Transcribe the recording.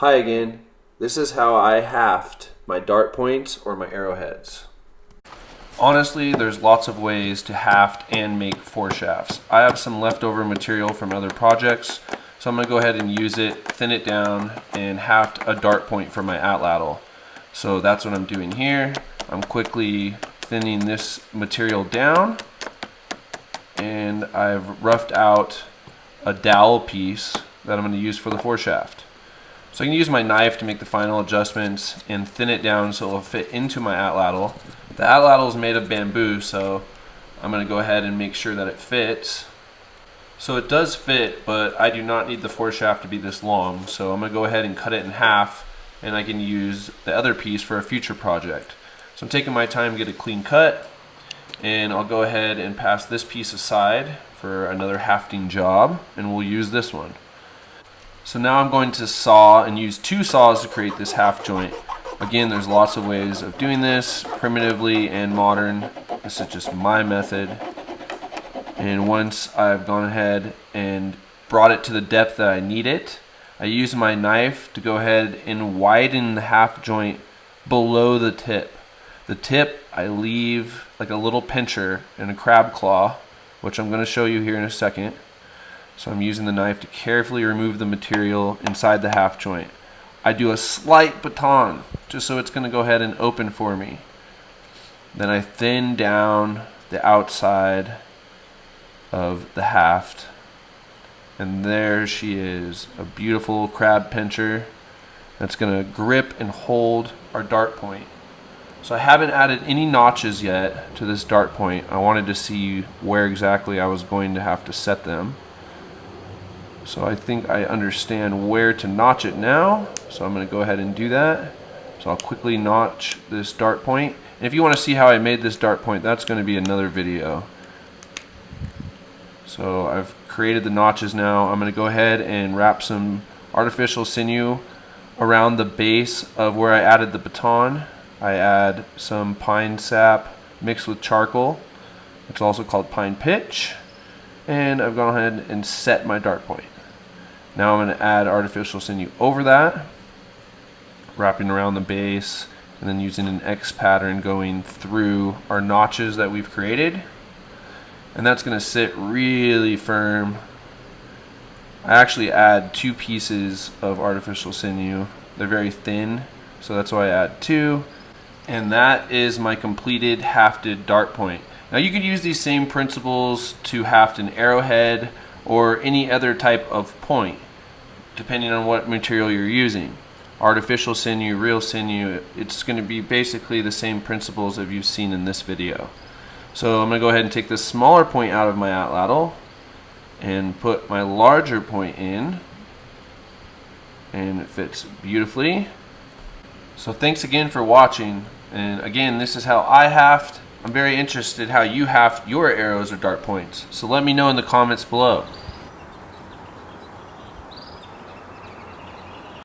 Hi again. This is how I haft my dart points or my arrowheads. Honestly, there's lots of ways to haft and make foreshafts. I have some leftover material from other projects, so I'm going to go ahead and use it, thin it down, and haft a dart point for my atlatl. So that's what I'm doing here. I'm quickly thinning this material down, and I've roughed out a dowel piece that I'm going to use for the foreshaft. So I can use my knife to make the final adjustments and thin it down so it'll fit into my atlatl. The atlatl is made of bamboo, so I'm going to go ahead and make sure that it fits. So it does fit, but I do not need the foreshaft to be this long, so I'm going to go ahead and cut it in half, and I can use the other piece for a future project. So I'm taking my time to get a clean cut, and I'll go ahead and pass this piece aside for another hafting job, and we'll use this one. So now I'm going to saw and use two saws to create this haft joint. Again, there's lots of ways of doing this, primitively and modern. This is just my method. And once I've gone ahead and brought it to the depth that I need it, I use my knife to go ahead and widen the haft joint below the tip. The tip I leave like a little pincher and a crab claw, which I'm going to show you here in a second. So I'm using the knife to carefully remove the material inside the haft joint. I do a slight baton just so it's going to go ahead and open for me. Then I thin down the outside of the haft, and there she is, a beautiful crab pincher that's going to grip and hold our dart point. So I haven't added any notches yet to this dart point. I wanted to see where exactly I was going to have to set them. So I think I understand where to notch it now. So I'm going to go ahead and do that. So I'll quickly notch this dart point. And if you want to see how I made this dart point, that's going to be another video. So I've created the notches now. I'm going to go ahead and wrap some artificial sinew around the base of where I added the baton. I add some pine sap mixed with charcoal. It's also called pine pitch. And I've gone ahead and set my dart point. Now I'm going to add artificial sinew over that, wrapping around the base, and then using an X pattern going through our notches that we've created. And that's going to sit really firm. I actually add 2 pieces of artificial sinew. They're very thin, so that's why I add 2. And that is my completed hafted dart point. Now you could use these same principles to haft an arrowhead or any other type of point, depending on what material you're using. Artificial sinew, real sinew, it's going to be basically the same principles that you've seen in this video. So I'm going to go ahead and take this smaller point out of my atlatl and put my larger point in, and it fits beautifully. So thanks again for watching, and again, this is how I haft. I'm very interested how you haft your arrows or dart points, so let me know in the comments below.